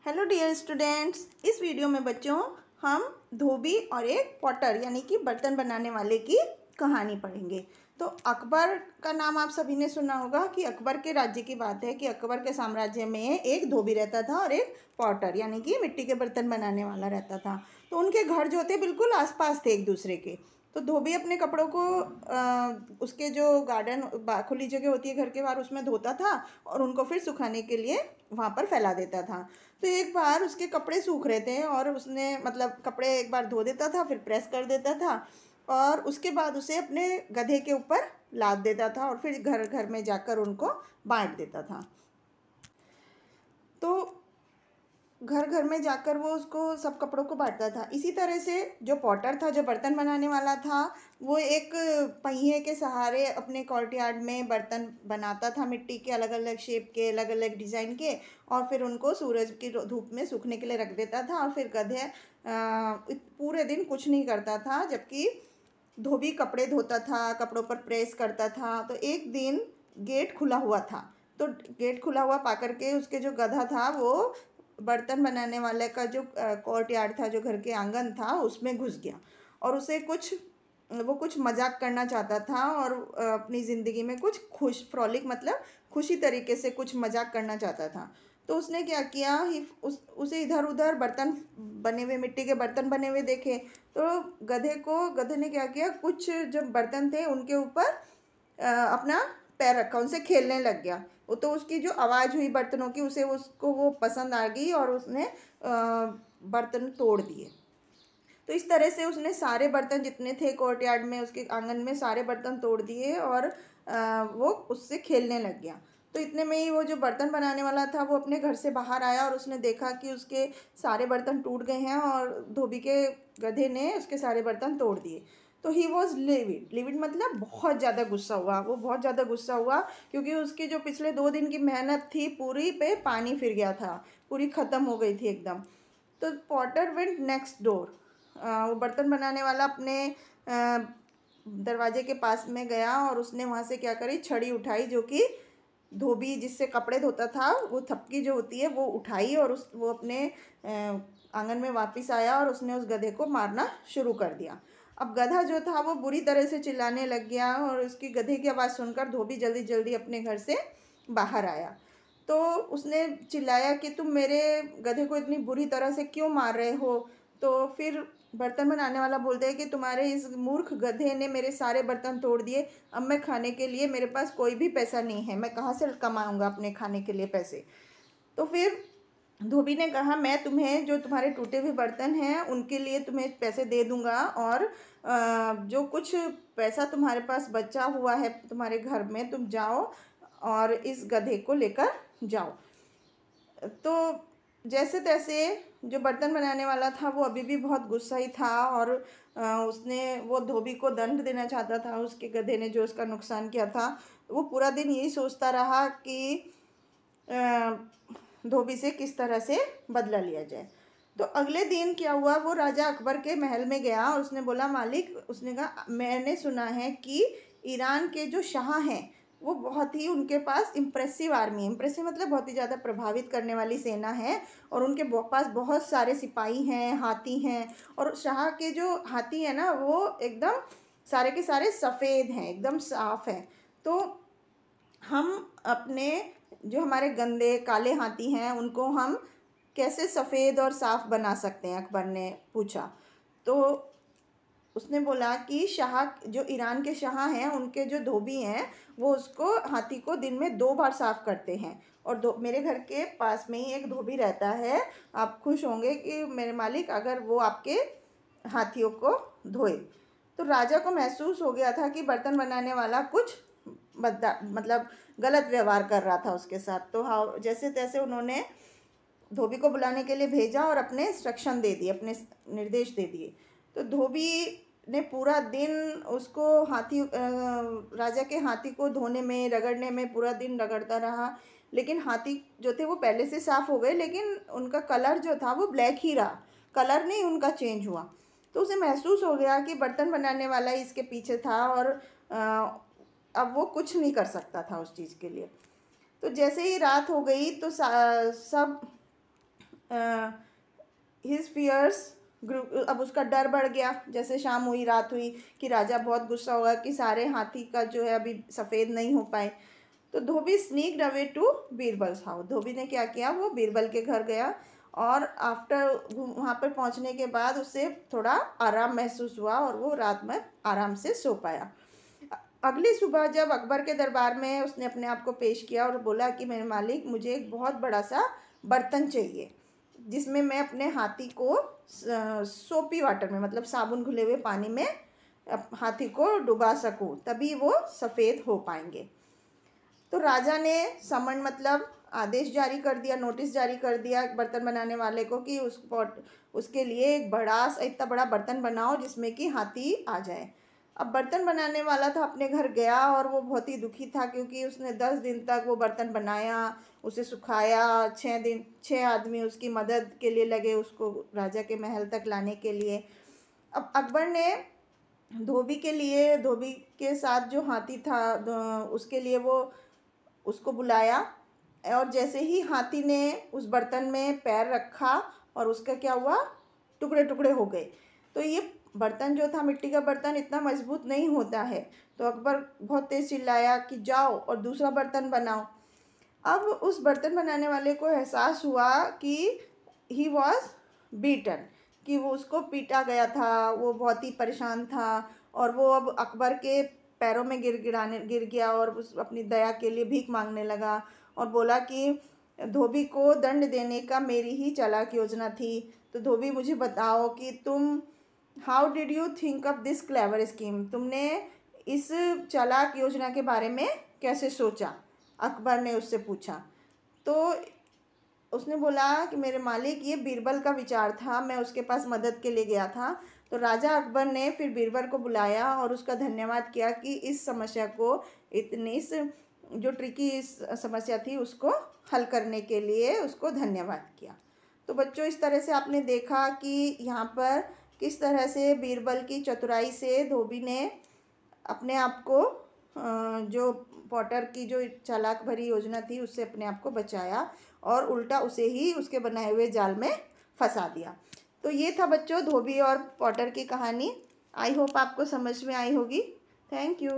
Hello dear students, इस video में बच्चों हम धोबी और एक पॉटर यानी कि बर्तन बनाने वाले की कहानी पढ़ेंगे। तो अकबर का नाम आप सभी ने सुना होगा कि अकबर के राज्य की बात है कि अकबर के साम्राज्य में एक धोबी रहता था और एक पॉटर यानी कि मिट्टी के बर्तन बनाने वाला रहता था। तो उनके घर जो थे बिल्कुल आसपास थे एक दूसरे के। तो धोबी अपने कपड़ों को उसके जो गार्डन खुली जगह होती है घर के बाहर उसमें धोता था और उनको फिर सुखाने के लिए वहाँ पर फैला देता था। तो एक बार उसके कपड़े सूख रहे थे और उसने मतलब कपड़े एक बार धो देता था फिर प्रेस कर देता था और उसके बाद उसे अपने गधे के ऊपर लाद देता था और फिर घर घर में जाकर उनको बांट देता था। तो घर घर में जाकर वो उसको सब कपड़ों को बांटता था। इसी तरह से जो पॉटर था, जो बर्तन बनाने वाला था, वो एक पहिए के सहारे अपने कोर्टयार्ड में बर्तन बनाता था, मिट्टी के अलग अलग शेप के, अलग अलग डिज़ाइन के, और फिर उनको सूरज की धूप में सूखने के लिए रख देता था और फिर गधे पूरे दिन कुछ नहीं करता था, जबकि धोबी कपड़े धोता था, कपड़ों पर प्रेस करता था। तो एक दिन गेट खुला हुआ था, तो गेट खुला हुआ पा करके उसके जो गधा था वो बर्तन बनाने वाले का जो कोर्टयार्ड था, जो घर के आंगन था, उसमें घुस गया और उसे कुछ मजाक करना चाहता था और अपनी ज़िंदगी में कुछ फ्रॉलिक मतलब खुशी तरीके से कुछ मजाक करना चाहता था। तो उसने क्या किया, उसे इधर उधर बर्तन बने हुए, मिट्टी के बर्तन बने हुए देखे। तो गधे ने क्या किया, कुछ जो बर्तन थे उनके ऊपर अपना पैर रखा, उनसे खेलने लग गया। वो तो उसकी जो आवाज़ हुई बर्तनों की उसको वो पसंद आ गई और उसने बर्तन तोड़ दिए। तो इस तरह से उसने सारे बर्तन जितने थे कोर्टयार्ड में, उसके आंगन में सारे बर्तन तोड़ दिए और वो उससे खेलने लग गया। तो इतने में ही वो जो बर्तन बनाने वाला था वो अपने घर से बाहर आया और उसने देखा कि उसके सारे बर्तन टूट गए हैं और धोबी के गधे ने उसके सारे बर्तन तोड़ दिए। तो ही वॉज लिविड मतलब बहुत ज़्यादा गुस्सा हुआ, वो बहुत ज़्यादा गुस्सा हुआ क्योंकि उसकी जो पिछले 2 दिन की मेहनत थी पूरी पे पानी फिर गया था, पूरी ख़त्म हो गई थी एकदम। तो पॉटर वेंट नेक्स्ट डोर, वो बर्तन बनाने वाला अपने दरवाजे के पास में गया और उसने वहाँ से क्या करी, छड़ी उठाई, जो कि धोबी जिससे कपड़े धोता था वो थपकी जो होती है वो उठाई और वो अपने आंगन में वापस आया और उसने उस गधे को मारना शुरू कर दिया। अब गधा जो था वो बुरी तरह से चिल्लाने लग गया और उसकी गधे की आवाज़ सुनकर धोबी जल्दी जल्दी अपने घर से बाहर आया। तो उसने चिल्लाया कि तुम मेरे गधे को इतनी बुरी तरह से क्यों मार रहे हो। तो फिर बर्तन बनाने वाला बोलता है कि तुम्हारे इस मूर्ख गधे ने मेरे सारे बर्तन तोड़ दिए, अब मैं खाने के लिए, मेरे पास कोई भी पैसा नहीं है, मैं कहाँ से कमाऊँगा अपने खाने के लिए पैसे। तो फिर धोबी ने कहा, मैं तुम्हें जो तुम्हारे टूटे हुए बर्तन हैं उनके लिए तुम्हें पैसे दे दूँगा और जो कुछ पैसा तुम्हारे पास बचा हुआ है तुम्हारे घर में, तुम जाओ और इस गधे को लेकर जाओ। तो जैसे तैसे जो बर्तन बनाने वाला था वो अभी भी बहुत गुस्सा ही था और उसने वो धोबी को दंड देना चाहता था, उसके गधे ने जो उसका नुकसान किया था। वो पूरा दिन यही सोचता रहा कि धोबी से किस तरह से बदला लिया जाए। तो अगले दिन क्या हुआ, वो राजा अकबर के महल में गया और उसने बोला, मालिक, उसने कहा, मैंने सुना है कि ईरान के जो शाह हैं वो बहुत ही, उनके पास इम्प्रेसिव आर्मी है, इम्प्रेसिव मतलब बहुत ही ज़्यादा प्रभावित करने वाली सेना है और उनके पास बहुत सारे सिपाही हैं, हाथी हैं, और शाह के जो हाथी हैं ना वो एकदम सारे के सारे सफ़ेद हैं, एकदम साफ हैं। तो हम अपने जो हमारे गंदे काले हाथी हैं उनको हम कैसे सफ़ेद और साफ़ बना सकते हैं, अकबर ने पूछा। तो उसने बोला कि शाह, जो ईरान के शाह हैं, उनके जो धोबी हैं वो उसको, हाथी को दिन में 2 बार साफ़ करते हैं और मेरे घर के पास में ही एक धोबी रहता है, आप खुश होंगे कि मेरे मालिक अगर वो आपके हाथियों को धोए। तो राजा को महसूस हो गया था कि बर्तन बनाने वाला कुछ मतलब गलत व्यवहार कर रहा था उसके साथ। तो हाँ, जैसे तैसे उन्होंने धोबी को बुलाने के लिए भेजा और अपने इंस्ट्रक्शन दे दिए, अपने निर्देश दे दिए। तो धोबी ने पूरा दिन उसको राजा के हाथी को धोने में, रगड़ने में पूरा दिन रगड़ता रहा, लेकिन हाथी जो थे वो पहले से साफ़ हो गए, लेकिन उनका कलर जो था वो ब्लैक ही रहा, कलर नहीं उनका चेंज हुआ। तो उसे महसूस हो गया कि बर्तन बनाने वाला ही इसके पीछे था और अब वो कुछ नहीं कर सकता था उस चीज़ के लिए। तो जैसे ही रात हो गई तो सब हिज फियर्स अब उसका डर बढ़ गया। जैसे शाम हुई, रात हुई, कि राजा बहुत गुस्सा होगा कि सारे हाथी का जो है अभी सफ़ेद नहीं हो पाए। तो धोबी sneaked away to Birbal's house. धोबी ने क्या किया, वो बीरबल के घर गया और आफ्टर वहाँ पर पहुँचने के बाद उसे थोड़ा आराम महसूस हुआ और वो रात में आराम से सो पाया। अगली सुबह जब अकबर के दरबार में उसने अपने आप को पेश किया और बोला कि मेरे मालिक, मुझे एक बहुत बड़ा सा बर्तन चाहिए जिसमें मैं अपने हाथी को सोपी वाटर में, मतलब साबुन घुले हुए पानी में हाथी को डुबा सकूं, तभी वो सफ़ेद हो पाएंगे। तो राजा ने समन, मतलब आदेश जारी कर दिया, नोटिस जारी कर दिया बर्तन बनाने वाले को कि उसके लिए एक बड़ा सा, इतना बड़ा बर्तन बनाओ जिसमें कि हाथी आ जाए। अब बर्तन बनाने वाला था अपने घर गया और वो बहुत ही दुखी था क्योंकि उसने 10 दिन तक वो बर्तन बनाया, उसे सुखाया। 6 आदमी उसकी मदद के लिए लगे उसको राजा के महल तक लाने के लिए। अब अकबर ने धोबी के लिए, धोबी के साथ जो हाथी था उसके लिए वो उसको बुलाया और जैसे ही हाथी ने उस बर्तन में पैर रखा और उसका क्या हुआ, टुकड़े टुकड़े हो गए। तो ये बर्तन जो था, मिट्टी का बर्तन इतना मजबूत नहीं होता है। तो अकबर बहुत तेज़ चिल्लाया कि जाओ और दूसरा बर्तन बनाओ। अब उस बर्तन बनाने वाले को एहसास हुआ कि ही वॉज बीटन, कि वो उसको पीटा गया था, वो बहुत ही परेशान था और वो अब अकबर के पैरों में गिर गया और उस अपनी दया के लिए भीख मांगने लगा और बोला कि धोबी को दंड देने का मेरी ही चालाक योजना थी। तो धोबी, मुझे बताओ कि तुम, how did you think of this clever scheme, तुमने इस चालाक योजना के बारे में कैसे सोचा, अकबर ने उससे पूछा। तो उसने बोला कि मेरे मालिक, ये बीरबल का विचार था, मैं उसके पास मदद के लिए गया था। तो राजा अकबर ने फिर बीरबल को बुलाया और उसका धन्यवाद किया कि इस समस्या को, इस जो ट्रिकी समस्या थी उसको हल करने के लिए उसको धन्यवाद किया। तो बच्चों, इस तरह से आपने देखा कि यहाँ पर किस तरह से बीरबल की चतुराई से धोबी ने अपने आप को जो पॉटर की जो चालाक भरी योजना थी उससे अपने आप को बचाया और उल्टा उसे ही उसके बनाए हुए जाल में फंसा दिया। तो ये था बच्चों धोबी और पॉटर की कहानी। आई होप आपको समझ में आई होगी। Thank you.